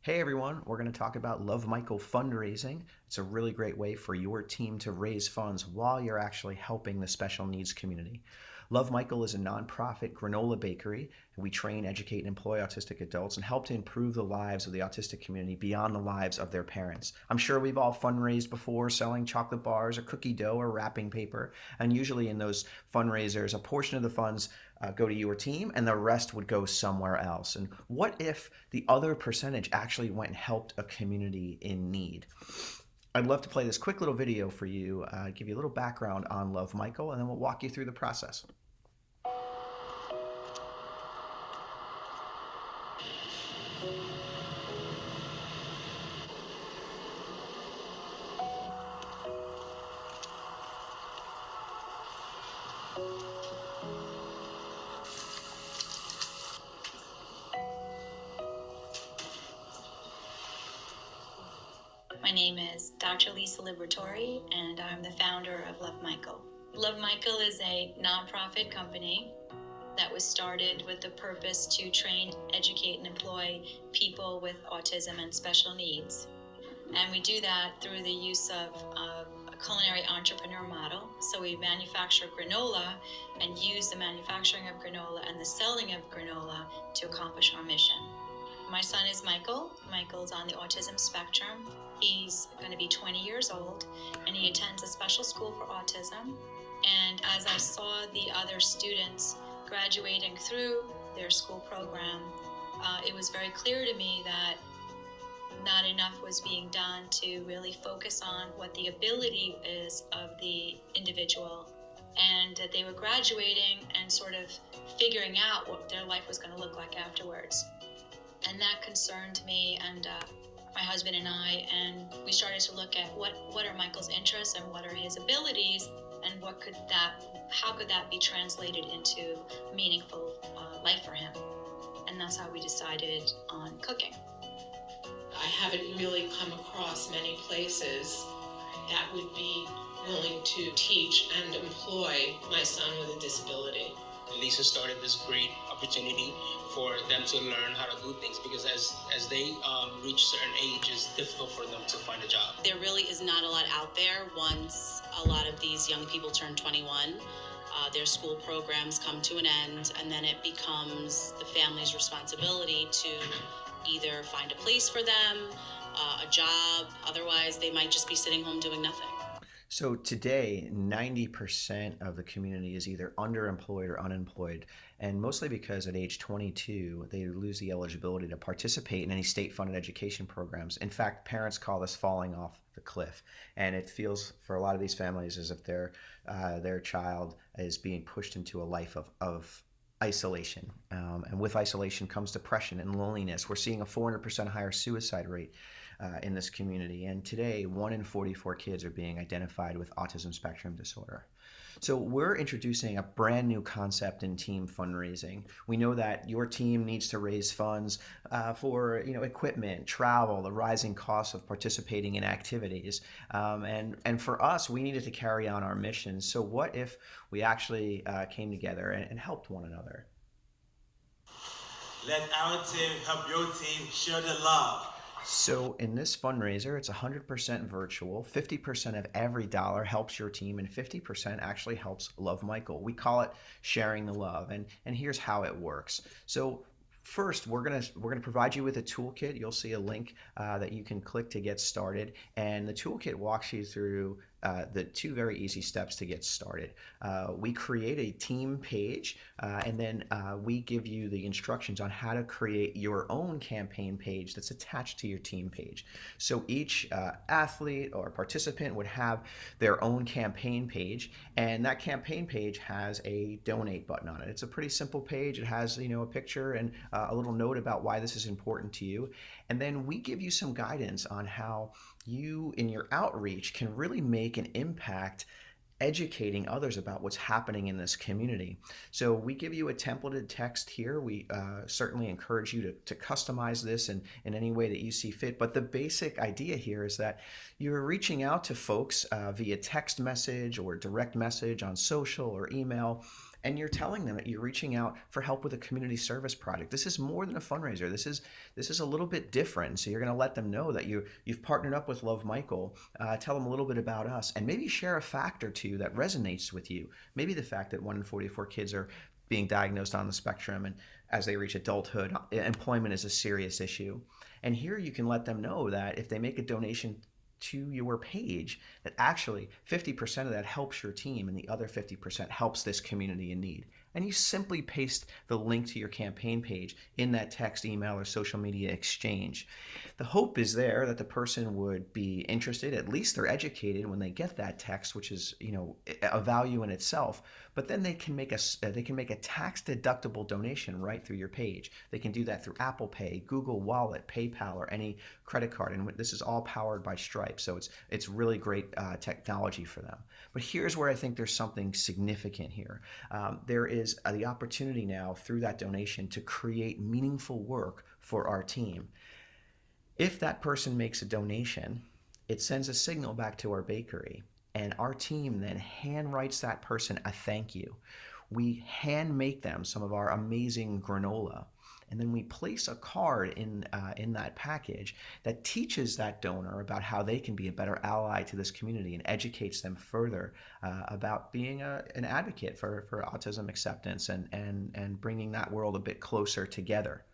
Hey everyone, we're going to talk about Luv Michael fundraising. It's a really great way for your team to raise funds while you're actually helping the special needs community. Luv Michael is a nonprofit granola bakery, and we train, educate, and employ autistic adults and help to improve the lives of the autistic community beyond the lives of their parents. I'm sure we've all fundraised before selling chocolate bars or cookie dough or wrapping paper, and usually in those fundraisers, a portion of the funds go to your team and the rest would go somewhere else. And what if the other percentage actually went and helped a community in need? I'd love to play this quick little video for you, give you a little background on Luv Michael, and then we'll walk you through the process. My name is Dr. Lisa Liberatore, and I'm the founder of Luv Michael. Luv Michael is a nonprofit company that was started with the purpose to train, educate, and employ people with autism and special needs. And we do that through the use of a culinary entrepreneur model. So we manufacture granola and use the manufacturing of granola and the selling of granola to accomplish our mission. My son is Michael. Michael's on the autism spectrum. He's going to be 20 years old, and he attends a special school for autism. And as I saw the other students graduating through their school program, it was very clear to me that not enough was being done to really focus on what the ability is of the individual, and that they were graduating and sort of figuring out what their life was going to look like afterwards. And that concerned me and my husband and I, and we started to look at what are Michael's interests and what are his abilities, and how could that be translated into a meaningful life for him. And that's how we decided on cooking. I haven't really come across many places that would be willing to teach and employ my son with a disability. Lisa started this great opportunity for them to learn how to do things, because as they reach certain age, it's difficult for them to find a job. There really is not a lot out there once a lot of these young people turn 21. Their school programs come to an end, and then it becomes the family's responsibility to either find a place for them, a job. Otherwise, they might just be sitting home doing nothing. So today, 90% of the community is either underemployed or unemployed, and mostly because at age 22, they lose the eligibility to participate in any state-funded education programs. In fact, parents call this falling off the cliff, and it feels for a lot of these families as if their child is being pushed into a life of isolation. And with isolation comes depression and loneliness. We're seeing a 400% higher suicide rate in this community. And today, 1 in 44 kids are being identified with autism spectrum disorder. So we're introducing a brand new concept in team fundraising. We know that your team needs to raise funds for equipment, travel, the rising costs of participating in activities. And for us, we needed to carry on our mission. So what if we actually came together and helped one another? Let our team help your team share the love. So in this fundraiser, it's 100% virtual. 50% of every dollar helps your team, and 50% actually helps Luv Michael. We call it sharing the love, and here's how it works. So first, we're gonna provide you with a toolkit. You'll see a link that you can click to get started, and the toolkit walks you through the 2 very easy steps to get started. We create a team page, and then we give you the instructions on how to create your own campaign page that's attached to your team page. So each athlete or participant would have their own campaign page, and that campaign page has a donate button on it. It's a pretty simple page. It has a picture and a little note about why this is important to you. And then we give you some guidance on how you, in your outreach, can really make an impact educating others about what's happening in this community. So we give you a templated text here. We certainly encourage you to customize this in any way that you see fit. But the basic idea here is that you're reaching out to folks via text message or direct message on social or email, and you're telling them that you're reaching out for help with a community service project. This is more than a fundraiser. This is a little bit different. So you're going to let them know that you've partnered up with Luv Michael. Tell them a little bit about us, and maybe share a fact or two that resonates with you. Maybe the fact that 1 in 44 kids are being diagnosed on the spectrum, and as they reach adulthood, employment is a serious issue. And here you can let them know that if they make a donation to your page, that actually 50% of that helps your team and the other 50% helps this community in need. And you simply paste the link to your campaign page in that text, email, or social media exchange. The hope is there that the person would be interested, at least they're educated when they get that text, which is, a value in itself. But then they can make a tax deductible donation right through your page. They can do that through Apple Pay, Google Wallet, PayPal, or any credit card. And this is all powered by Stripe, so it's really great technology for them. But here's where I think there's something significant here. There is the opportunity now through that donation to create meaningful work for our team. If that person makes a donation, it sends a signal back to our bakery, and our team then handwrites that person a thank you. We hand make them some of our amazing granola, and then we place a card in that package that teaches that donor about how they can be a better ally to this community and educates them further about being an advocate for autism acceptance and bringing that world a bit closer together.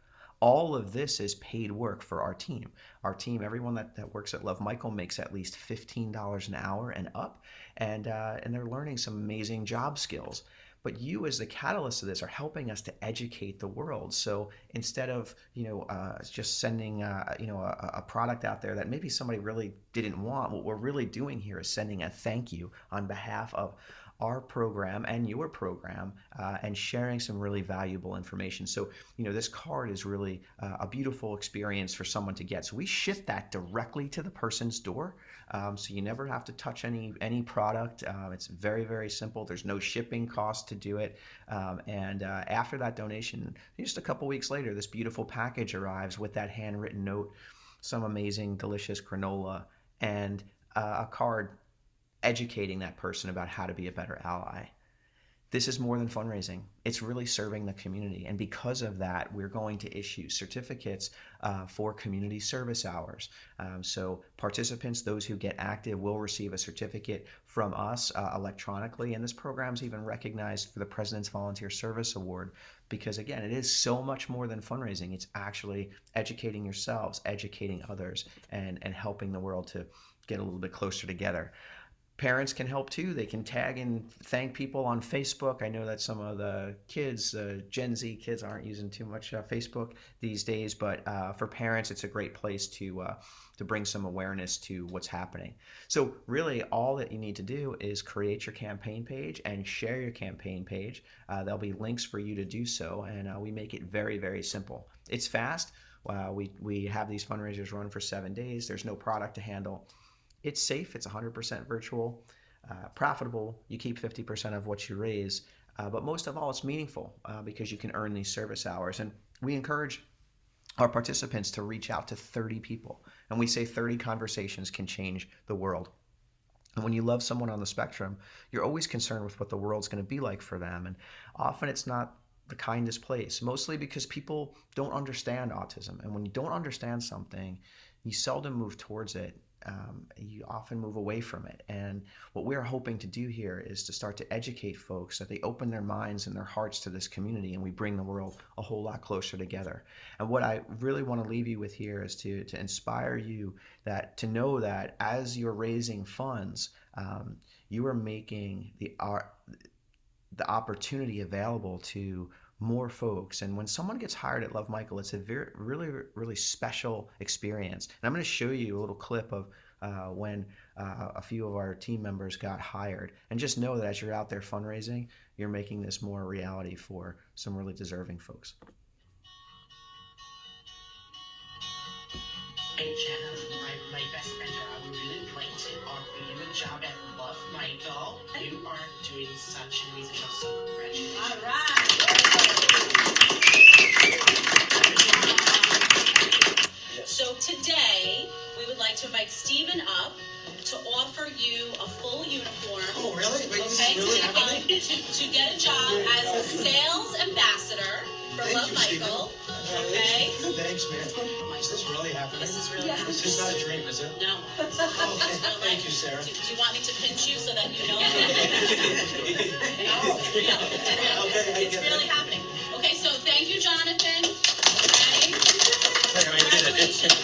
All of this is paid work for our team. Our team, everyone that works at Luv Michael makes at least $15 an hour and up, and they're learning some amazing job skills. But you, as the catalyst of this, are helping us to educate the world. So instead of just sending a product out there that maybe somebody really didn't want, what we're really doing here is sending a thank you on behalf of our program and your program, and sharing some really valuable information. So, this card is really a beautiful experience for someone to get. So we ship that directly to the person's door. So you never have to touch any product. It's very, very simple. There's no shipping cost to do it. And after that donation, just a couple weeks later, this beautiful package arrives with that handwritten note, some amazing, delicious granola, and a card educating that person about how to be a better ally. This is more than fundraising. It's really serving the community. And because of that, we're going to issue certificates for community service hours. So participants, those who get active, will receive a certificate from us electronically. And this program's even recognized for the President's Volunteer Service Award, because again, it is so much more than fundraising. It's actually educating yourselves, educating others, and helping the world to get a little bit closer together. Parents can help too. They can tag and thank people on Facebook. I know that some of the kids, Gen Z kids, aren't using too much Facebook these days, but for parents, it's a great place to bring some awareness to what's happening. So really, all that you need to do is create your campaign page and share your campaign page. There'll be links for you to do so, and we make it very, very simple. It's fast. We have these fundraisers run for 7 days. There's no product to handle. It's safe. It's 100% virtual, profitable. You keep 50% of what you raise, but most of all, it's meaningful because you can earn these service hours. And we encourage our participants to reach out to 30 people. And we say 30 conversations can change the world. And when you love someone on the spectrum, you're always concerned with what the world's going to be like for them. And often it's not the kindest place, mostly because people don't understand autism. And when you don't understand something, you seldom move towards it. You often move away from it. And what we're hoping to do here is to start to educate folks so that they open their minds and their hearts to this community, and we bring the world a whole lot closer together. And what I really want to leave you with here is to inspire you to know that as you're raising funds, you are making the opportunity available to more folks. And when someone gets hired at Luv Michael, it's a really, really special experience. And I'm going to show you a little clip of when a few of our team members got hired. And just know that as you're out there fundraising, you're making this more a reality for some really deserving folks. Hey Jenna, my best friend, I would really like to offer you a job at Luv Michael. You are doing such an amazing job, so congratulations. All right. So today, we would like to invite Steven up to offer you a full uniform. Oh, really? Wait, this Okay, is really to, happening? to get a job as a sales ambassador for Thank Luv you, Michael. Steven. Okay? Thanks, man. Is this really happening? This is really This is not a dream, is it? No. Okay. Thank you, Sarah. Do you want me to pinch you so that you know? Okay, It's really happening. Okay, so thank you, Jonathan. Okay. Congratulations.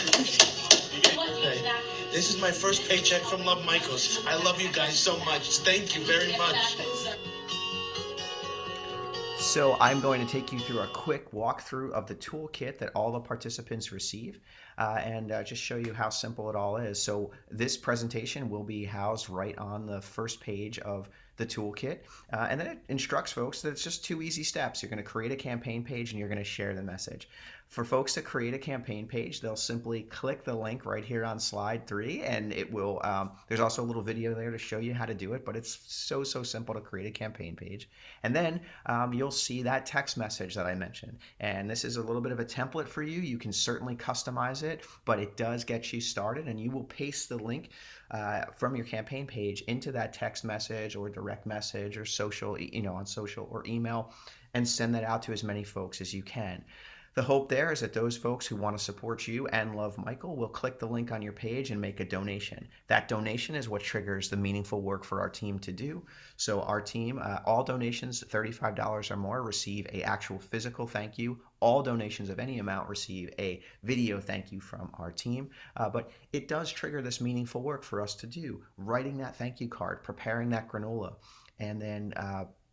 This is my first paycheck from Luv Michaels. I love you guys so much. Thank you very much. So I'm going to take you through a quick walkthrough of the toolkit that all the participants receive and just show you how simple it all is. So this presentation will be housed right on the first page of the toolkit, and then it instructs folks that it's just 2 easy steps. You're going to create a campaign page and you're going to share the message. For folks to create a campaign page, they'll simply click the link right here on slide 3, and it will, there's also a little video there to show you how to do it, but it's so simple to create a campaign page. And then you'll see that text message that I mentioned. And this is a little bit of a template for you. You can certainly customize it, but it does get you started, and you will paste the link from your campaign page into that text message or direct message or social, on social or email, and send that out to as many folks as you can. The hope there is that those folks who want to support you and Luv Michael will click the link on your page and make a donation. That donation is what triggers the meaningful work for our team to do. So our team, all donations $35 or more receive an actual physical thank you. All donations of any amount receive a video thank you from our team. But it does trigger this meaningful work for us to do. Writing that thank you card, preparing that granola, and then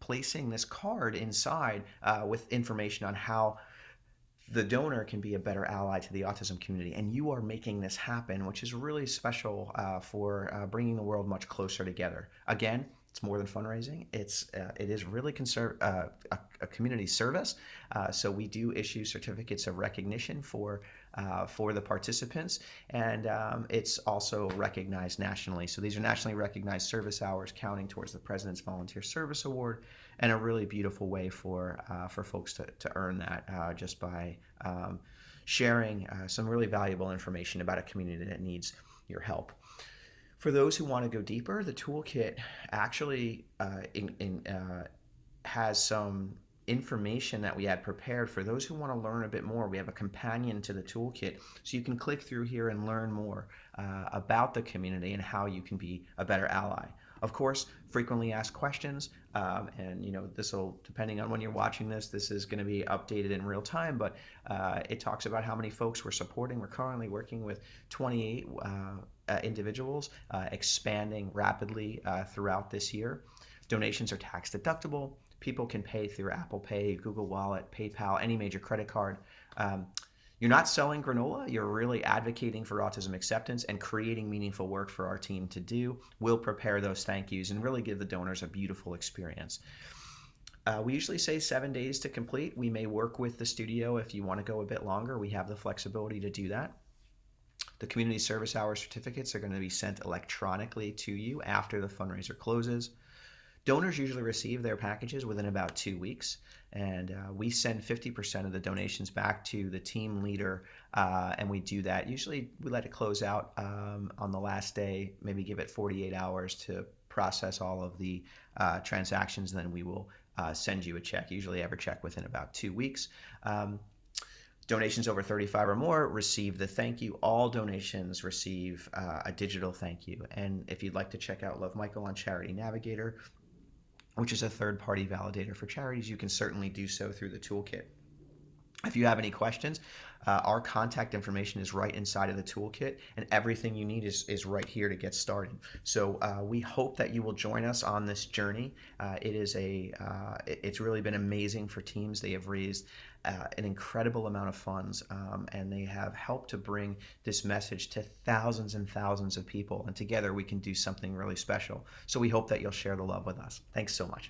placing this card inside with information on how the donor can be a better ally to the autism community. And you are making this happen, which is really special for bringing the world much closer together. Again, it's more than fundraising. It is really a community service. So we do issue certificates of recognition for the participants, and it's also recognized nationally. So these are nationally recognized service hours counting towards the President's Volunteer Service Award, and a really beautiful way for folks to earn that just by sharing some really valuable information about a community that needs your help. For those who want to go deeper, the toolkit actually has some information that we had prepared for those who want to learn a bit more. We have a companion to the toolkit, so you can click through here and learn more about the community and how you can be a better ally. Of course, frequently asked questions, and this will, depending on when you're watching this is going to be updated in real time, but it talks about how many folks we're supporting. We're currently working with 28 individuals, expanding rapidly throughout this year. Donations are tax deductible. People can pay through Apple Pay, Google Wallet, PayPal, any major credit card. You're not selling granola. You're really advocating for autism acceptance and creating meaningful work for our team to do. We'll prepare those thank yous and really give the donors a beautiful experience. We usually say 7 days to complete. We may work with the studio if you want to go a bit longer. We have the flexibility to do that. The community service hour certificates are going to be sent electronically to you after the fundraiser closes. Donors usually receive their packages within about 2 weeks, and we send 50% of the donations back to the team leader, and we do that. Usually we let it close out on the last day, maybe give it 48 hours to process all of the transactions, and then we will send you a check. Usually have a check within about 2 weeks. Donations over 35 or more receive the thank you. All donations receive a digital thank you. And if you'd like to check out Luv Michael on Charity Navigator, which is a third-party validator for charities, you can certainly do so through the toolkit. If you have any questions, our contact information is right inside of the toolkit, and everything you need is right here to get started. So we hope that you will join us on this journey. It's really been amazing for teams. They have raised an incredible amount of funds, and they have helped to bring this message to thousands and thousands of people. And together we can do something really special. So we hope that you'll share the love with us. Thanks so much.